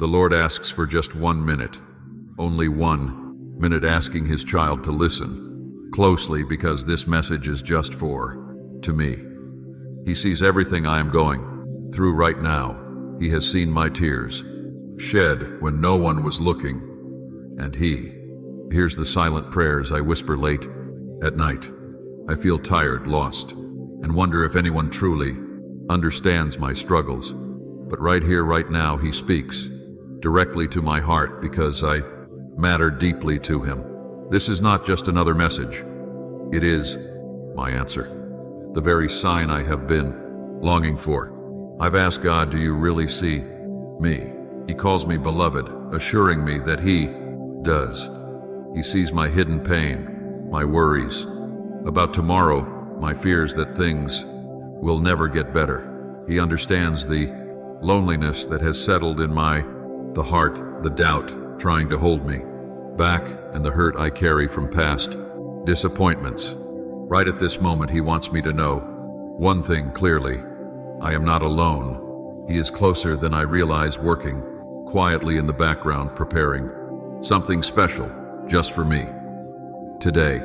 The Lord asks for just 1 minute, only 1 minute, asking his child to listen closely, because this message is just to me. He sees everything I am going through right now. He has seen my tears shed when no one was looking, and he hears the silent prayers I whisper late at night. I feel tired, lost, and wonder if anyone truly understands my struggles. But right here, right now, he speaks directly to my heart because I matter deeply to him. This is not just another message. It is my answer, the very sign I have been longing for. I've asked God, do you really see me? He calls me beloved, assuring me that he does. He sees my hidden pain, my worries about tomorrow, my fears that things will never get better. He understands the loneliness that has settled in the heart, the doubt trying to hold me back, and the hurt I carry from past disappointments. Right at this moment, he wants me to know one thing clearly. I am not alone. He is closer than I realize, working quietly in the background, preparing something special just for me. Today,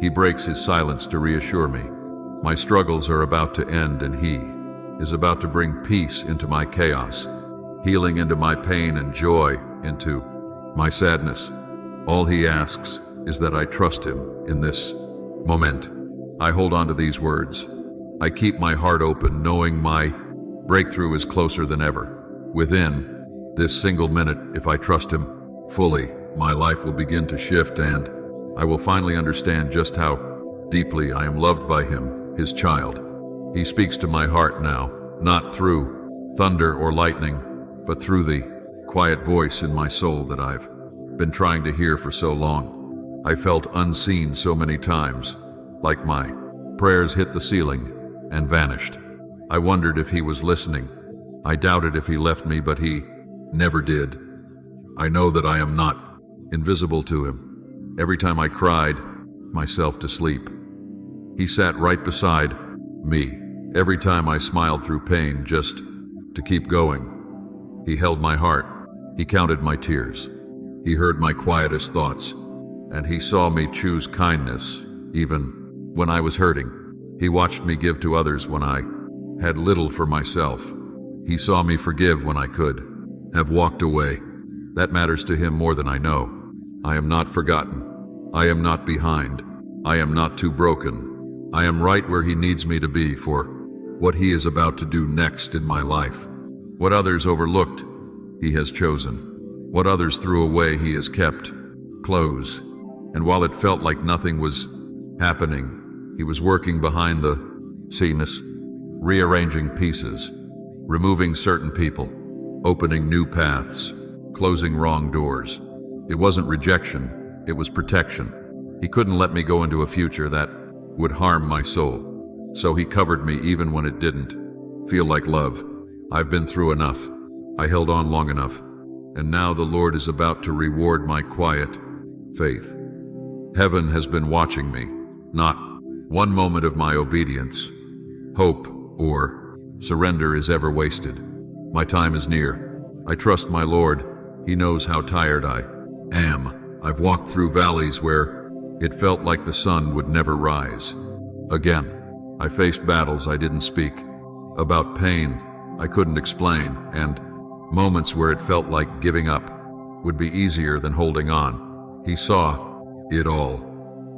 he breaks his silence to reassure me. My struggles are about to end, and he is about to bring peace into my chaos, healing into my pain, and joy into my sadness. All he asks is that I trust him in this moment. I hold on to these words. I keep my heart open, knowing my breakthrough is closer than ever. Within this single minute, if I trust him fully, my life will begin to shift, and I will finally understand just how deeply I am loved by him, his child. He speaks to my heart now, not through thunder or lightning, but through the quiet voice in my soul that I've been trying to hear for so long. I felt unseen so many times, like my prayers hit the ceiling and vanished. I wondered if he was listening. I doubted if he left me, but he never did. I know that I am not invisible to him. Every time I cried myself to sleep, he sat right beside me. Every time I smiled through pain just to keep going, he held my heart. He counted my tears. He heard my quietest thoughts, and he saw me choose kindness even when I was hurting. He watched me give to others when I had little for myself. He saw me forgive when I could have walked away. That matters to him more than I know. I am not forgotten. I am not behind. I am not too broken. I am right where he needs me to be for what he is about to do next in my life. What others overlooked, he has chosen. What others threw away, he has kept close. And while it felt like nothing was happening, he was working behind the scenes, rearranging pieces, removing certain people, opening new paths, closing wrong doors. It wasn't rejection, it was protection. He couldn't let me go into a future that would harm my soul. So he covered me even when it didn't feel like love. I've been through enough. I held on long enough. And now the Lord is about to reward my quiet faith. Heaven has been watching me. Not one moment of my obedience, hope, or surrender is ever wasted. My time is near. I trust my Lord. He knows how tired I am. I've walked through valleys where it felt like the sun would never rise. Again, I faced battles I didn't speak about, pain I couldn't explain, and moments where it felt like giving up would be easier than holding on. He saw it all.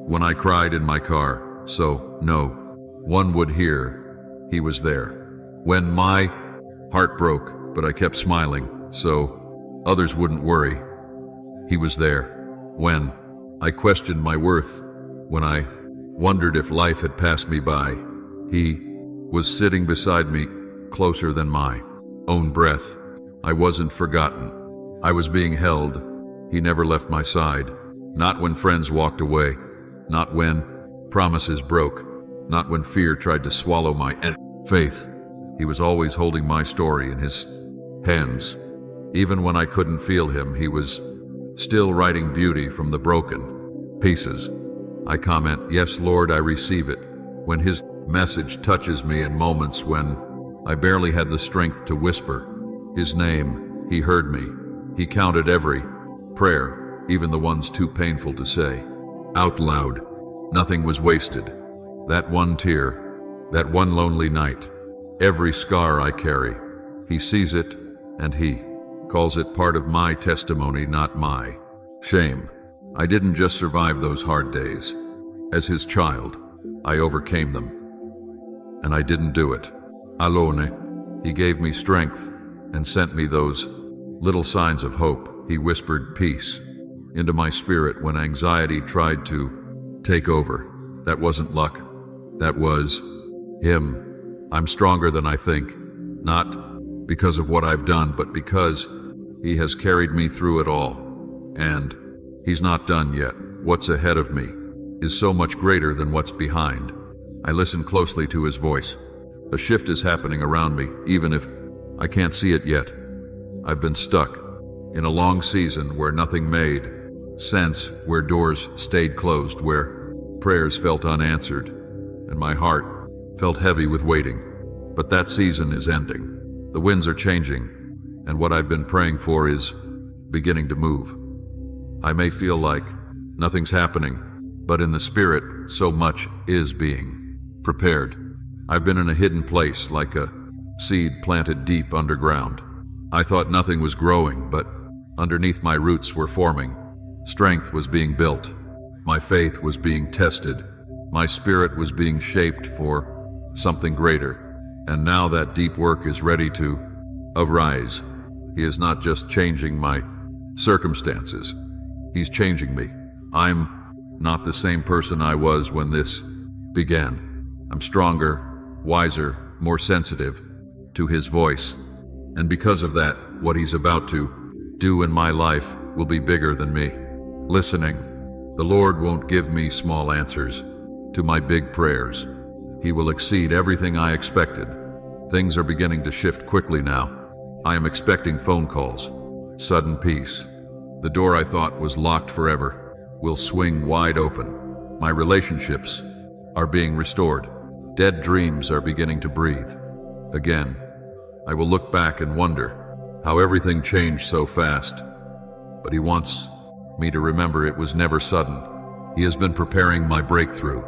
When I cried in my car, so no one would hear, he was there. When my heart broke, but I kept smiling, so others wouldn't worry, he was there. When I questioned my worth, when I wondered if life had passed me by, he was sitting beside me, closer than my own breath. I wasn't forgotten. I was being held. He never left my side. Not when friends walked away. Not when promises broke. Not when fear tried to swallow my faith. He was always holding my story in his hands. Even when I couldn't feel him, he was still writing beauty from the broken pieces. I comment, yes, Lord, I receive it. When his message touches me in moments when I barely had the strength to whisper his name, he heard me. He counted every prayer, even the ones too painful to say out loud. Nothing was wasted. That one tear, that one lonely night, every scar I carry. He sees it, and he calls it part of my testimony, not my shame. I didn't just survive those hard days. As his child, I overcame them. And I didn't do it alone. He gave me strength and sent me those little signs of hope. He whispered peace into my spirit when anxiety tried to take over. That wasn't luck. That was him. I'm stronger than I think, not because of what I've done, but because he has carried me through it all. And he's not done yet. What's ahead of me is so much greater than what's behind. I listen closely to his voice. A shift is happening around me, even if I can't see it yet. I've been stuck in a long season where nothing made sense, where doors stayed closed, where prayers felt unanswered, and my heart felt heavy with waiting. But that season is ending. The winds are changing, and what I've been praying for is beginning to move. I may feel like nothing's happening, but in the spirit, so much is being prepared. I've been in a hidden place, like a seed planted deep underground. I thought nothing was growing, but underneath my roots were forming. Strength was being built. My faith was being tested. My spirit was being shaped for something greater. And now that deep work is ready to arise. He is not just changing my circumstances. He's changing me. I'm not the same person I was when this began. I'm stronger, wiser, more sensitive to his voice. And because of that, what he's about to do in my life will be bigger than me. Listening, the Lord won't give me small answers to my big prayers. He will exceed everything I expected. Things are beginning to shift quickly now. I am expecting phone calls, sudden peace. The door I thought was locked forever will swing wide open. My relationships are being restored. Dead dreams are beginning to breathe again. I will look back and wonder how everything changed so fast. But he wants me to remember it was never sudden. He has been preparing my breakthrough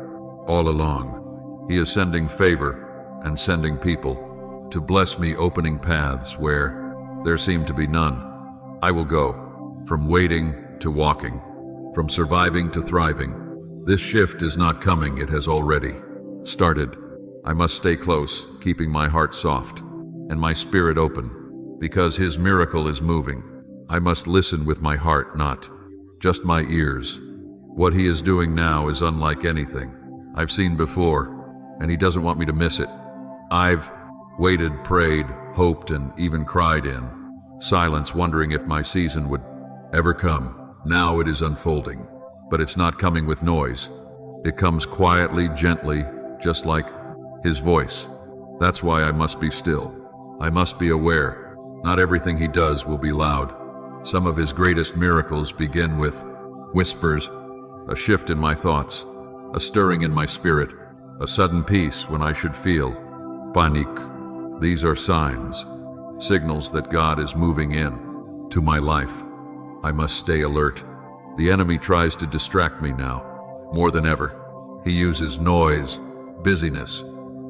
all along. He is sending favor and sending people to bless me, opening paths where there seemed to be none. I will go from waiting to walking, from surviving to thriving. This shift is not coming, it has already started. I must stay close, keeping my heart soft and my spirit open, because his miracle is moving. I must listen with my heart, not just my ears. What he is doing now is unlike anything I've seen before, and he doesn't want me to miss it. I've waited, prayed, hoped, and even cried in silence, wondering if my season would ever come. Now it is unfolding, but it's not coming with noise. It comes quietly, gently, just like his voice. That's why I must be still. I must be aware. Not everything he does will be loud. Some of his greatest miracles begin with whispers, a shift in my thoughts, a stirring in my spirit, a sudden peace when I should feel panic. These are signs, signals that God is moving in to my life. I must stay alert. The enemy tries to distract me now, more than ever. He uses noise, busyness,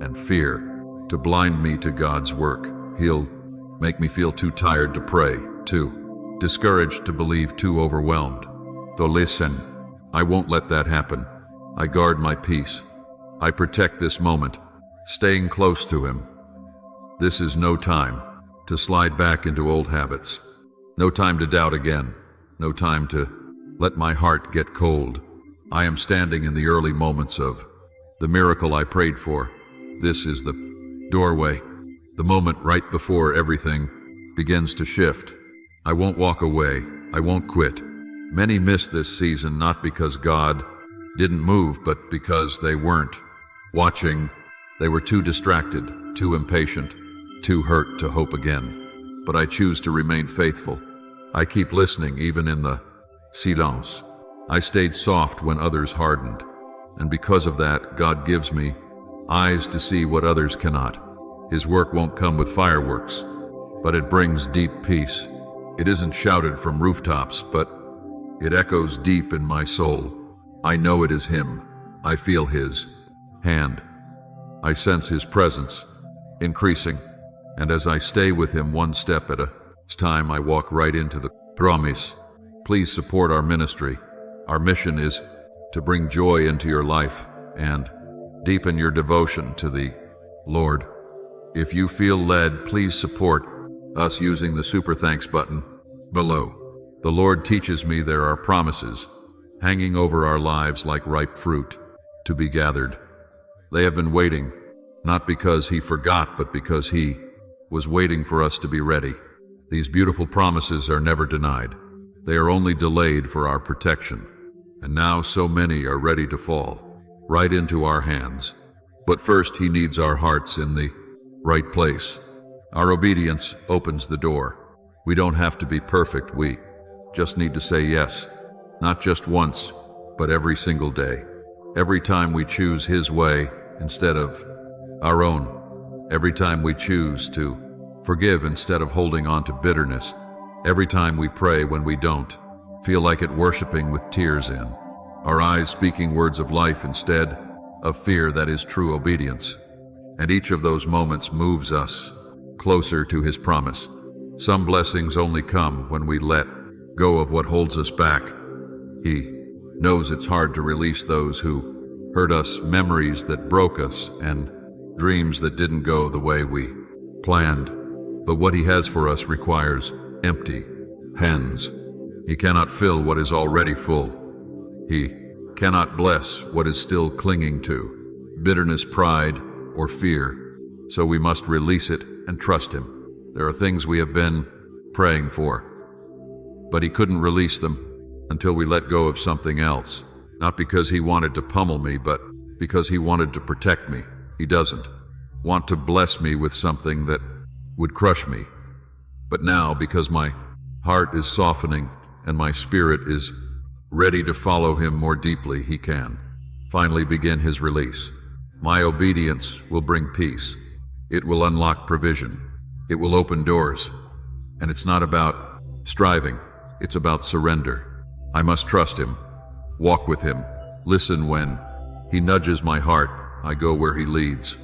and fear to blind me to God's work. He'll make me feel too tired to pray, too discouraged to believe, too overwhelmed. So listen, I won't let that happen. I guard my peace. I protect this moment, staying close to him. This is no time to slide back into old habits. No time to doubt again. No time to let my heart get cold. I am standing in the early moments of the miracle I prayed for. This is the doorway, the moment right before everything begins to shift. I won't walk away. I won't quit. Many miss this season not because God didn't move, but because they weren't watching. They were too distracted, too impatient, too hurt to hope again. But I choose to remain faithful. I keep listening even in the silence. I stayed soft when others hardened. And because of that, God gives me eyes to see what others cannot. His work won't come with fireworks, but it brings deep peace. It isn't shouted from rooftops, but it echoes deep in my soul. I know it is him. I feel his hand. I sense his presence increasing. And as I stay with him one step at a time, I walk right into the promise. Please support our ministry. Our mission is to bring joy into your life and deepen your devotion to the Lord. If you feel led, please support us using the Super Thanks button below. The Lord teaches me there are promises hanging over our lives like ripe fruit to be gathered. They have been waiting, not because he forgot, but because he was waiting for us to be ready. These beautiful promises are never denied. They are only delayed for our protection. And now so many are ready to fall right into our hands. But first, he needs our hearts in the right place. Our obedience opens the door. We don't have to be perfect. We just need to say yes, not just once, but every single day. Every time we choose his way instead of our own. Every time we choose to forgive instead of holding on to bitterness. Every time we pray when we don't feel like it, worshiping with tears in our eyes, speaking words of life instead of fear. That is true obedience. And each of those moments moves us closer to his promise. Some blessings only come when we let go of what holds us back. He knows it's hard to release those who hurt us, memories that broke us, and dreams that didn't go the way we planned. But what he has for us requires empty hands. He cannot fill what is already full. He cannot bless what is still clinging to bitterness, pride, or fear. So we must release it and trust him. There are things we have been praying for, but he couldn't release them until we let go of something else. Not because he wanted to pummel me, but because he wanted to protect me. He doesn't want to bless me with something that would crush me. But now, because my heart is softening and my spirit is ready to follow him more deeply, he can finally begin his release. My obedience will bring peace. It will unlock provision. It will open doors. And it's not about striving. It's about surrender. I must trust him, walk with him, listen when he nudges my heart. I go where he leads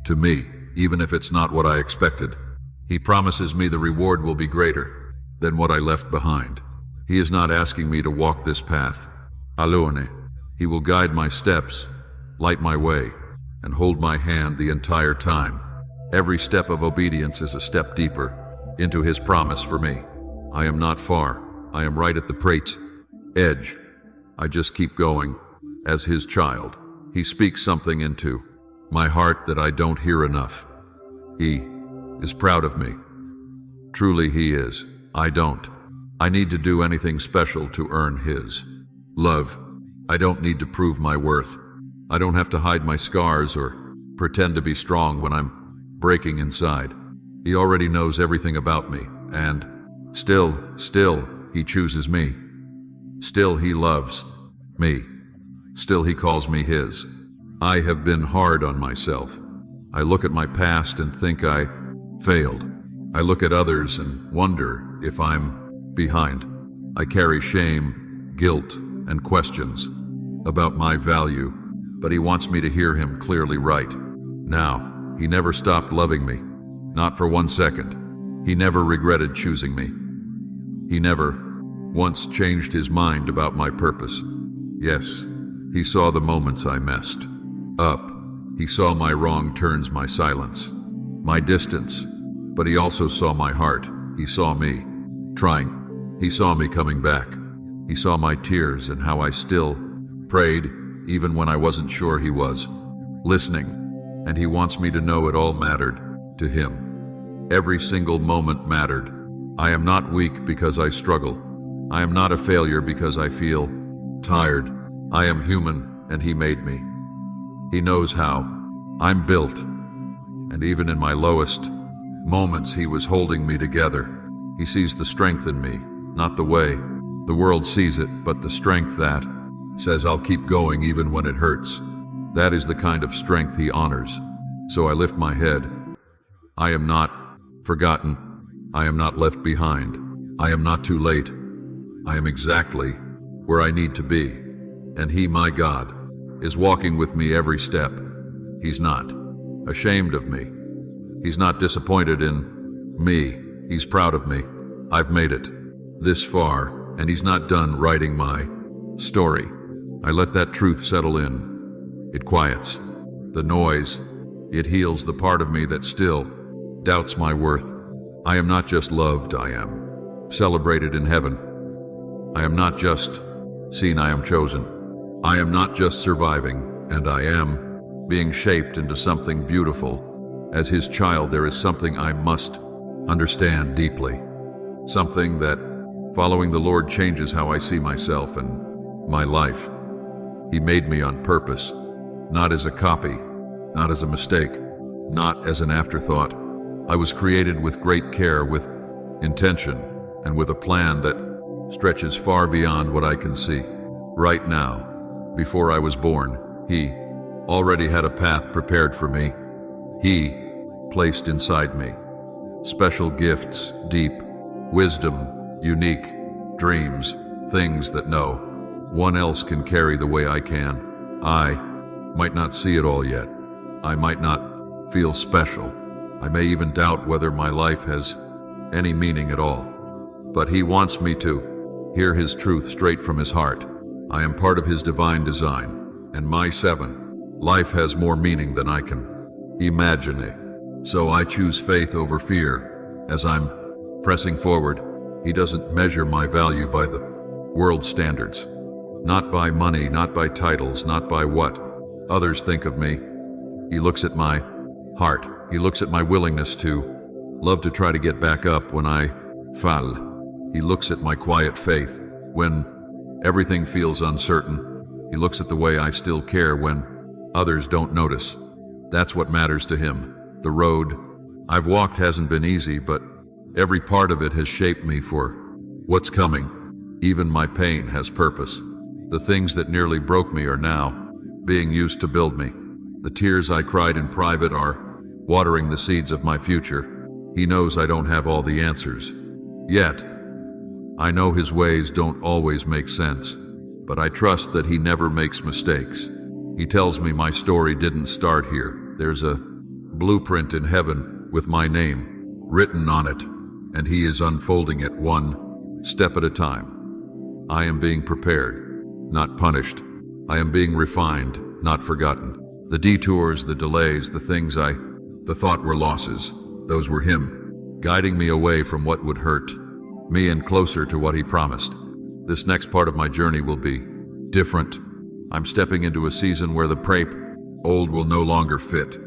to me, even if it's not what I expected. He promises me the reward will be greater than what I left behind. He is not asking me to walk this path alone. He will guide my steps, light my way, and hold my hand the entire time. Every step of obedience is a step deeper into his promise for me. I am not far. I am right at the edge. I just keep going as his child. He speaks something into my heart that I don't hear enough. He is proud of me. Truly he is. I don't. I need to do anything special to earn his love. I don't need to prove my worth. I don't have to hide my scars or pretend to be strong when I'm breaking inside. He already knows everything about me, and still, he chooses me. Still, he loves me. Still, he calls me his. I have been hard on myself. I look at my past and think I failed. I look at others and wonder if I'm behind. I carry shame, guilt, and questions about my value, but he wants me to hear him clearly right now. He never stopped loving me, not for 1 second. He never regretted choosing me. He never once changed his mind about my purpose. Yes, he saw the moments I messed up. He saw my wrong turns, my silence, my distance, but he also saw my heart. He saw me trying. He saw me coming back. He saw my tears and how I still prayed, even when I wasn't sure he was listening. And he wants me to know it all mattered to him. Every single moment mattered. I am not weak because I struggle. I am not a failure because I feel tired. I am human, and he made me. He knows how I'm built. And even in my lowest moments, he was holding me together. He sees the strength in me, not the way the world sees it, but the strength that says I'll keep going even when it hurts. That is the kind of strength he honors. So I lift my head. I am not forgotten. I am not left behind. I am not too late. I am exactly where I need to be. And He, my God, is walking with me every step. He's not ashamed of me. He's not disappointed in me. He's proud of me. I've made it this far, and He's not done writing my story. I let that truth settle in. It quiets the noise. It heals the part of me that still doubts my worth. I am not just loved, I am celebrated in heaven. I am not just seen, I am chosen. I am not just surviving, and I am being shaped into something beautiful. As His child, there is something I must understand deeply. Something that, following the Lord, changes how I see myself and my life. He made me on purpose, not as a copy, not as a mistake, not as an afterthought. I was created with great care, with intention, and with a plan that stretches far beyond what I can see. Right now, before I was born, He already had a path prepared for me. He placed inside me special gifts, deep wisdom, unique dreams, things that no one else can carry the way I can. I might not see it all yet. I might not feel special. I may even doubt whether my life has any meaning at all. But He wants me to hear His truth straight from His heart. I am part of His divine design, and my life has more meaning than I can imagine. So I choose faith over fear. As I'm pressing forward, He doesn't measure my value by the world's standards. Not by money, not by titles, not by what others think of me. He looks at my heart. He looks at my willingness to love, to try to get back up when I fall. He looks at my quiet faith when everything feels uncertain. He looks at the way I still care when others don't notice. That's what matters to Him. The road I've walked hasn't been easy, but every part of it has shaped me for what's coming. Even my pain has purpose. The things that nearly broke me are now being used to build me. The tears I cried in private are watering the seeds of my future. He knows I don't have all the answers. Yet, I know His ways don't always make sense, but I trust that He never makes mistakes. He tells me my story didn't start here. There's a blueprint in heaven with my name written on it, and He is unfolding it one step at a time. I am being prepared, not punished. I am being refined, not forgotten. The detours, the delays, the things I thought were losses, those were Him, guiding me away from what would hurt me and closer to what He promised. This next part of my journey will be different. I'm stepping into a season where the old will no longer fit.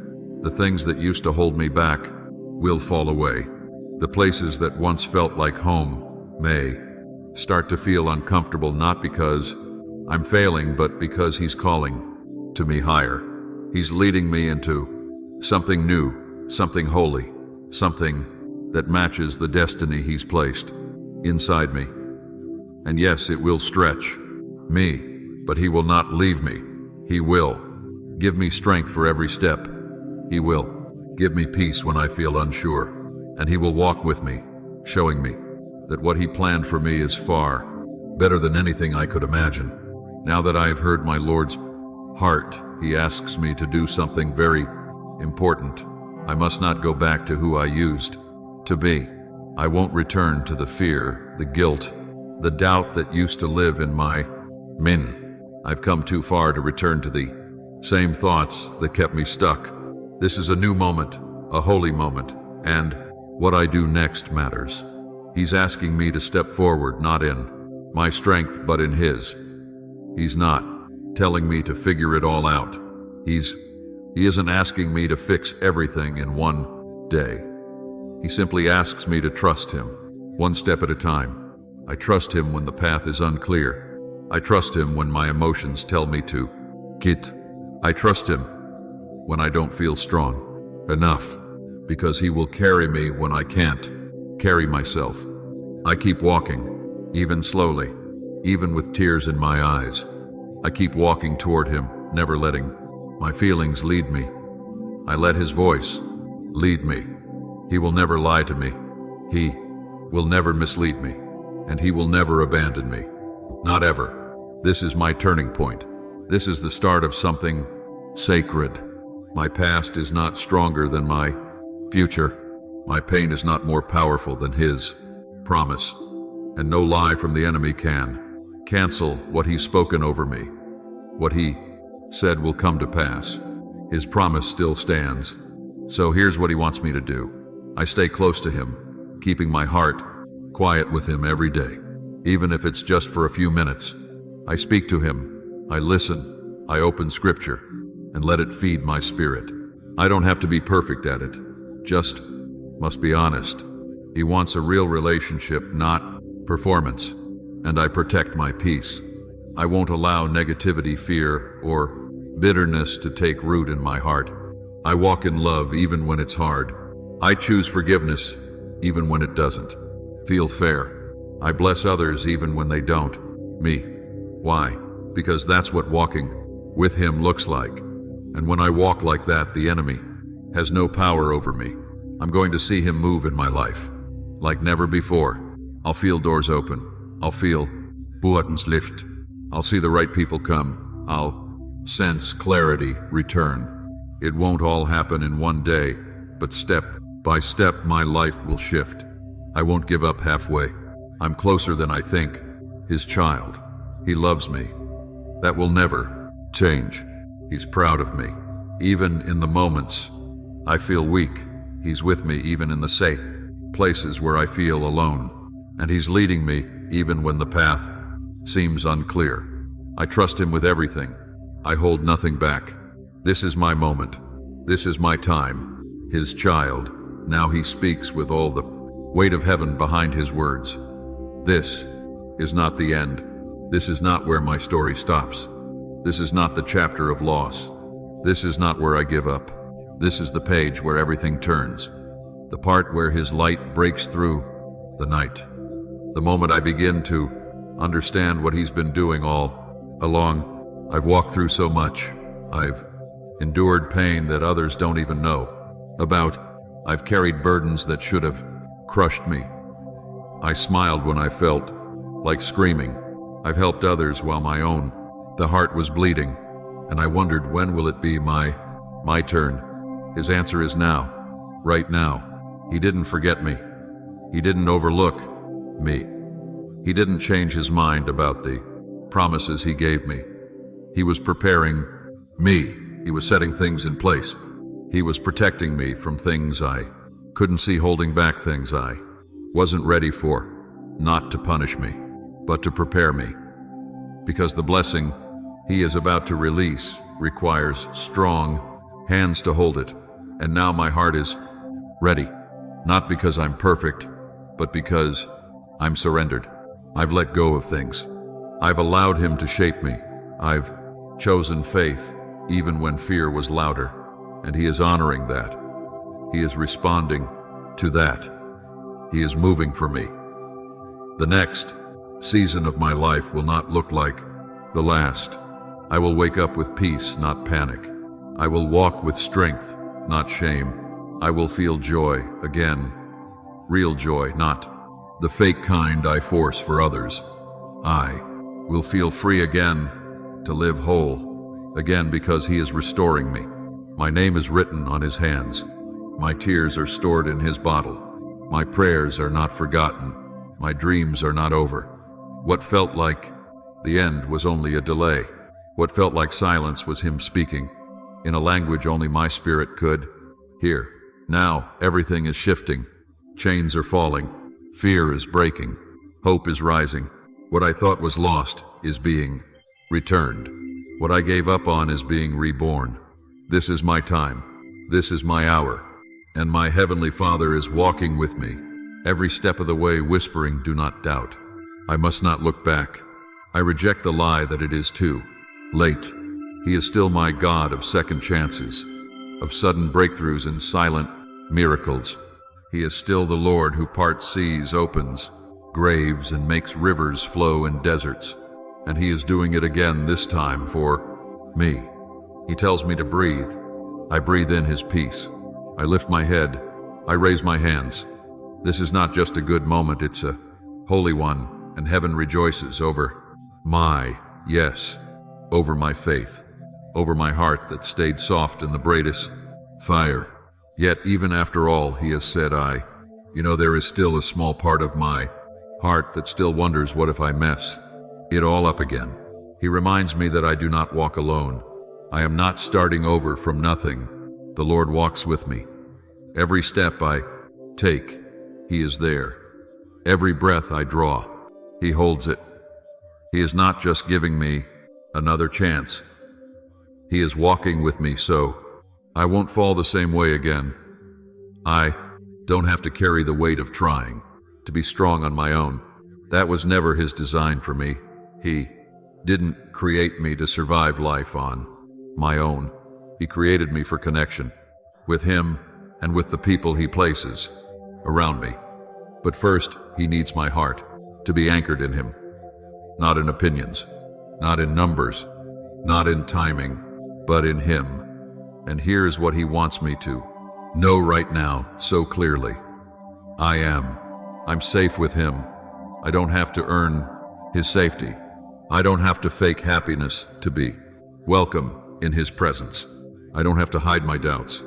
The things that used to hold me back will fall away. The places that once felt like home may start to feel uncomfortable, not because I'm failing, but because He's calling to me higher. He's leading me into something new, something holy, something that matches the destiny He's placed inside me. And yes, it will stretch me, but He will not leave me. He will give me strength for every step. He will give me peace when I feel unsure. And He will walk with me, showing me that what He planned for me is far better than anything I could imagine. Now that I have heard my Lord's heart, He asks me to do something very important. I must not go back to who I used to be. I won't return to the fear, the guilt, the doubt that used to live in my min. I've come too far to return to the same thoughts that kept me stuck. This is a new moment, a holy moment, and what I do next matters. He's asking me to step forward, not in my strength, but in His. He's not telling me to figure it all out. He isn't asking me to fix everything in one day. He simply asks me to trust Him, one step at a time. I trust Him when the path is unclear. I trust Him when my emotions tell me to quit. I trust Him when I don't feel strong enough, because He will carry me when I can't carry myself. I keep walking, even slowly, even with tears in my eyes. I keep walking toward Him, never letting my feelings lead me. I let His voice lead me. He will never lie to me. He will never mislead me. and he will never abandon me. Not ever. This is my turning point. This is the start of something sacred. My past is not stronger than my future. My pain is not more powerful than his promise. And no lie from the enemy can cancel what he's spoken over me. What he said will come to pass. His promise still stands. So here's what he wants me to do. I stay close to him, keeping my heart quiet with him every day. Even if it's just for a few minutes, I speak to him, I listen, I open scripture, and let it feed my spirit. I don't have to be perfect at it, just must be honest. He wants a real relationship, not performance, and I protect my peace. I won't allow negativity, fear, or bitterness to take root in my heart. I walk in love even when it's hard. I choose forgiveness even when it doesn't feel fair. I bless others even when they don't. Me. Why? Because that's what walking with him looks like. And when I walk like that, the enemy has no power over me. I'm going to see him move in my life like never before. I'll feel doors open. I'll feel buttons lift. I'll see the right people come. I'll sense clarity return. It won't all happen in one day, but step by step my life will shift. I won't give up halfway. I'm closer than I think. His child. He loves me. That will never change. He's proud of me. Even in the moments I feel weak, he's with me even in the safe places where I feel alone. And he's leading me even when the path seems unclear. I trust him with everything. I hold nothing back. This is my moment. This is my time. His child. Now he speaks with all the weight of heaven behind his words. This is not the end. This is not where my story stops. This is not the chapter of loss. This is not where I give up. This is the page where everything turns. The part where his light breaks through the night. The moment I begin to understand what he's been doing all along. I've walked through so much. I've endured pain that others don't even know about. I've carried burdens that should have crushed me. I smiled when I felt like screaming. I've helped others while the heart was bleeding, and I wondered, when will it be my turn? His answer is now, right now. He didn't forget me. He didn't overlook me. He didn't change his mind about the promises he gave me. He was preparing me. He was setting things in place. He was protecting me from things I couldn't see, holding back things I wasn't ready for, not to punish me, but to prepare me. Because the blessing he is about to release requires strong hands to hold it. And now my heart is ready, not because I'm perfect, but because I'm surrendered. I've let go of things. I've allowed him to shape me. I've chosen faith even when fear was louder, and he is honoring that. He is responding to that. He is moving for me. The next season of my life will not look like the last. I will wake up with peace, not panic. I will walk with strength, not shame. I will feel joy again. Real joy, not the fake kind I force for others. I will feel free again, to live whole again, because he is restoring me. My name is written on his hands. My tears are stored in his bottle. My prayers are not forgotten. My dreams are not over. What felt like the end was only a delay. What felt like silence was him speaking in a language only my spirit could hear. Now everything is shifting. Chains are falling. Fear is breaking. Hope is rising. What I thought was lost is being returned. What I gave up on is being reborn. This is my time. This is my hour. And my Heavenly Father is walking with me, every step of the way, whispering, do not doubt. I must not look back. I reject the lie that it is too late. He is still my God of second chances, of sudden breakthroughs and silent miracles. He is still the Lord who parts seas, opens graves, and makes rivers flow in deserts. And he is doing it again, this time for me. He tells me to breathe. I breathe in his peace. I lift my head. I raise my hands. This is not just a good moment, it's a Holy One, and heaven rejoices over over my faith, over my heart that stayed soft in the brightest fire. Yet even after all he has said, there is still a small part of my heart that still wonders, what if I mess it all up again? He reminds me that I do not walk alone. I am not starting over from nothing. The Lord walks with me. Every step I take, He is there. Every breath I draw, He holds it. He is not just giving me another chance. He is walking with me so I won't fall the same way again. I don't have to carry the weight of trying to be strong on my own. That was never His design for me. He didn't create me to survive life on my own. He created me for connection with Him and with the people He places around me. But first, He needs my heart to be anchored in Him, not in opinions, not in numbers, not in timing, but in Him. And here's what He wants me to know right now so clearly. I'm safe with Him. I don't have to earn His safety. I don't have to fake happiness to be welcome in His presence. I don't have to hide my doubts.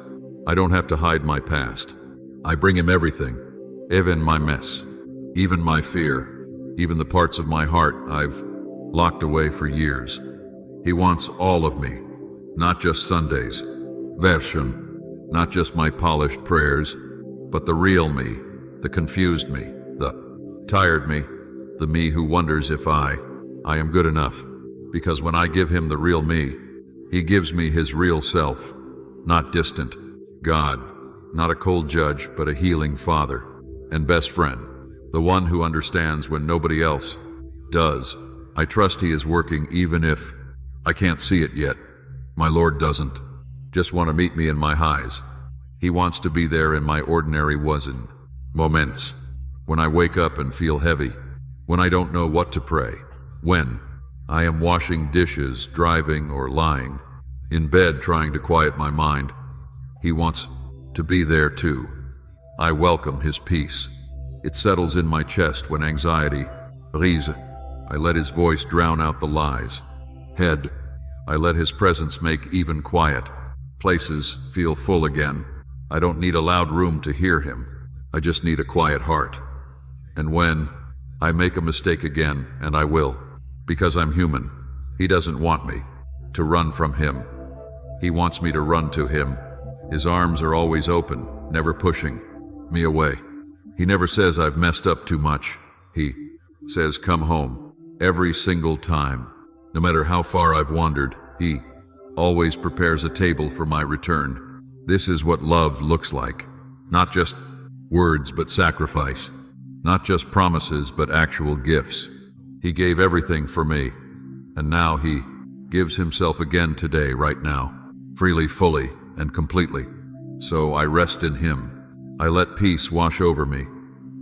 I don't have to hide my past. I bring Him everything, even my mess, even my fear, even the parts of my heart I've locked away for years. He wants all of me, not just Sunday's version, not just my polished prayers, but the real me, the confused me, the tired me, the me who wonders if I am good enough. Because when I give Him the real me, He gives me His real self, not distant God, not a cold judge, but a healing Father and best friend, the one who understands when nobody else does. I trust He is working even if I can't see it yet. My Lord doesn't just want to meet me in my highs. He wants to be there in my ordinary wasn't moments, when I wake up and feel heavy, when I don't know what to pray, when I am washing dishes, driving, or lying in bed trying to quiet my mind. He wants to be there too. I welcome His peace. It settles in my chest when anxiety brise. I let His voice drown out the lies. Head, I let His presence make even quiet places feel full again. I don't need a loud room to hear Him. I just need a quiet heart. And when I make a mistake again, and I will, because I'm human, He doesn't want me to run from Him. He wants me to run to Him. His arms are always open, never pushing me away. He never says I've messed up too much. He says, come home. Every single time. No matter how far I've wandered, He always prepares a table for my return. This is what love looks like. Not just words, but sacrifice. Not just promises, but actual gifts. He gave everything for me, and now He gives Himself again today, right now, freely, fully, and completely. So I rest in Him. I let peace wash over me.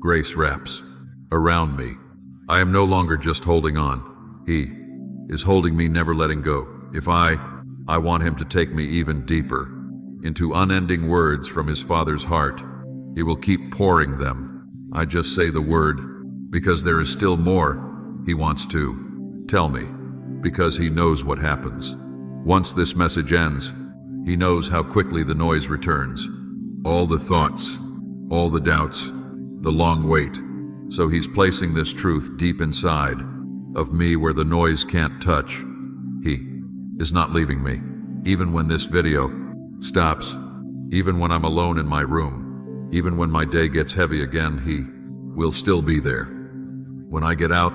Grace wraps around me. I am no longer just holding on. He is holding me, never letting go. If I want Him to take me even deeper, into unending words from His Father's heart. He will keep pouring them. I just say the word, because there is still more He wants to tell me, because He knows what happens. Once this message ends, He knows how quickly the noise returns. All the thoughts, all the doubts, the long wait. So He's placing this truth deep inside of me where the noise can't touch. He is not leaving me, even when this video stops, even when I'm alone in my room, even when my day gets heavy again. He will still be there. When I get out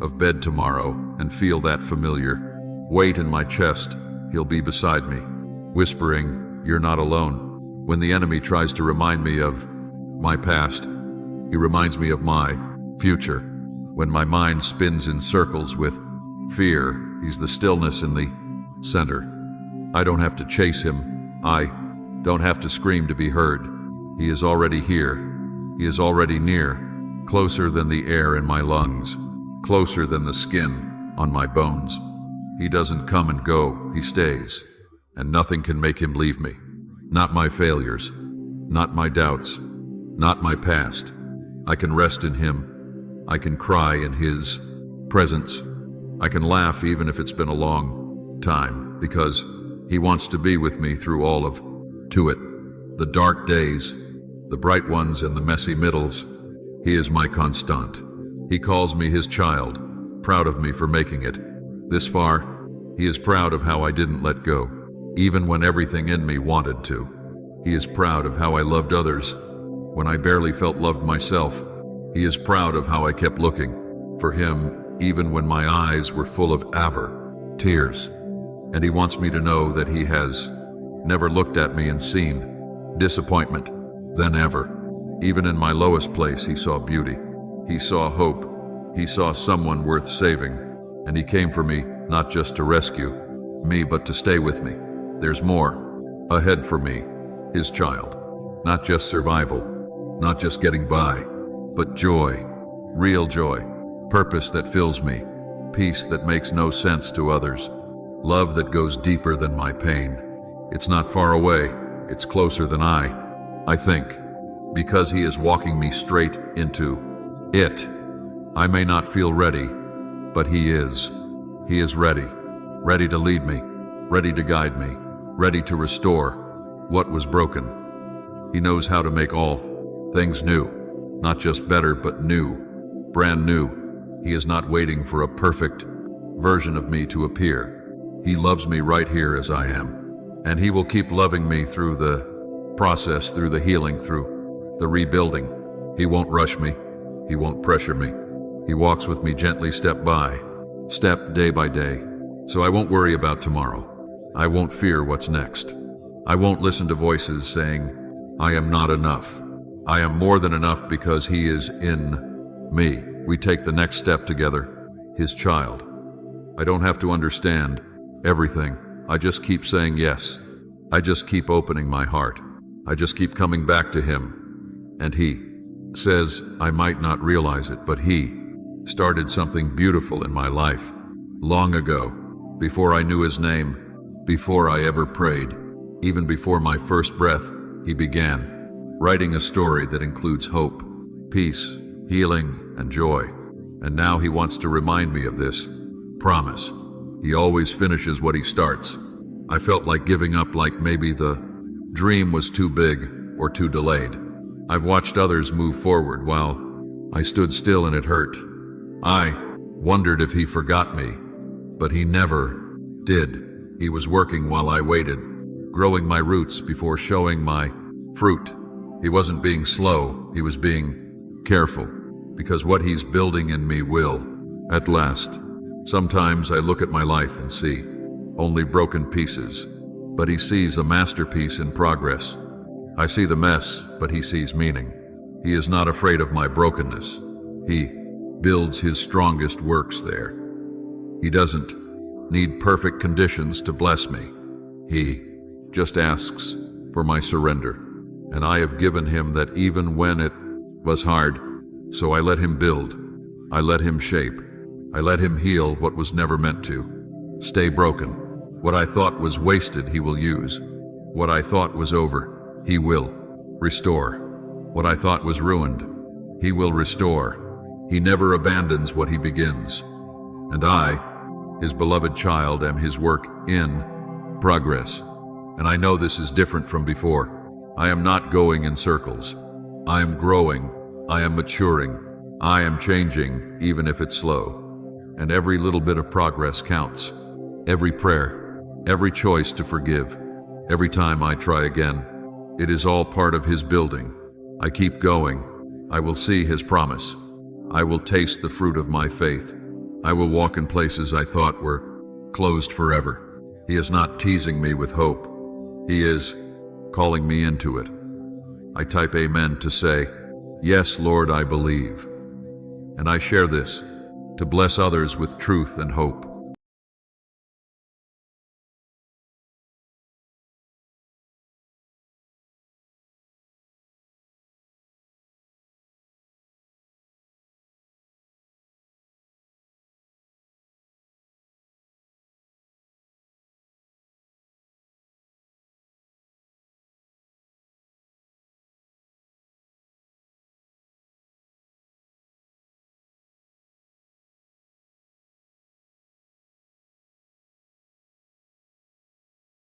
of bed tomorrow and feel that familiar weight in my chest, He'll be beside me, whispering, you're not alone. When the enemy tries to remind me of my past, He reminds me of my future. When my mind spins in circles with fear, He's the stillness in the center. I don't have to chase Him. I don't have to scream to be heard. He is already here. He is already near, closer than the air in my lungs, closer than the skin on my bones. He doesn't come and go, He stays, and nothing can make Him leave me. Not my failures, not my doubts, not my past. I can rest in Him I can cry in His presence. I can laugh even if it's been a long time, because He wants to be with me through all of it. The dark days, the bright ones, and the messy middles. He is my constant. He calls me His child, proud of me for making it this far. He is proud of how I didn't let go, even when everything in me wanted to. He is proud of how I loved others when I barely felt loved myself. He is proud of how I kept looking for Him even when my eyes were full of tears. And He wants me to know that He has never looked at me and seen disappointment than ever. Even in my lowest place, He saw beauty. He saw hope. He saw someone worth saving. And He came for me, not just to rescue me, but to stay with me. There's more ahead for me, His child. Not just survival, not just getting by, but joy, real joy, purpose that fills me, peace that makes no sense to others, love that goes deeper than my pain. It's not far away, it's closer than I think, because He is walking me straight into it. I may not feel ready, but He is. He is ready, ready to lead me, ready to guide me, ready to restore what was broken. He knows how to make all things new, not just better, but new, brand new. He is not waiting for a perfect version of me to appear. He loves me right here as I am, and He will keep loving me through the process, through the healing, through the rebuilding. He won't rush me. He won't pressure me. He walks with me gently, step by step, day by day. So I won't worry about tomorrow. I won't fear what's next. I won't listen to voices saying, I am not enough. I am more than enough because He is in me. We take the next step together, His child. I don't have to understand everything. I just keep saying yes. I just keep opening my heart. I just keep coming back to Him. And He says, I might not realize it, but He started something beautiful in my life long ago, before I knew His name, before I ever prayed, even before my first breath. He began writing a story that includes hope, peace, healing, and joy. And now He wants to remind me of this promise. He always finishes what He starts. I felt like giving up, like maybe the dream was too big or too delayed. I've watched others move forward while I stood still, and it hurt. I wondered if He forgot me, but He never did. He was working while I waited, growing my roots before showing my fruit. He wasn't being slow, He was being careful, because what He's building in me will, at last. Sometimes I look at my life and see only broken pieces, but He sees a masterpiece in progress. I see the mess, but He sees meaning. He is not afraid of my brokenness. He builds His strongest works there. He doesn't need perfect conditions to bless me. He just asks for my surrender. And I have given Him that even when it was hard. So I let Him build. I let Him shape. I let Him heal what was never meant to stay broken. What I thought was wasted, He will use. What I thought was over, He will restore. What I thought was ruined, He will restore. He never abandons what He begins. And I, His beloved child, am His work in progress. And I know this is different from before. I am not going in circles. I am growing. I am maturing. I am changing, even if it's slow. And every little bit of progress counts. Every prayer, every choice to forgive, every time I try again. It is all part of His building. I keep going. I will see His promise. I will taste the fruit of my faith. I will walk in places I thought were closed forever. He is not teasing me with hope. He is calling me into it. I type amen to say, yes, Lord, I believe. And I share this to bless others with truth and hope.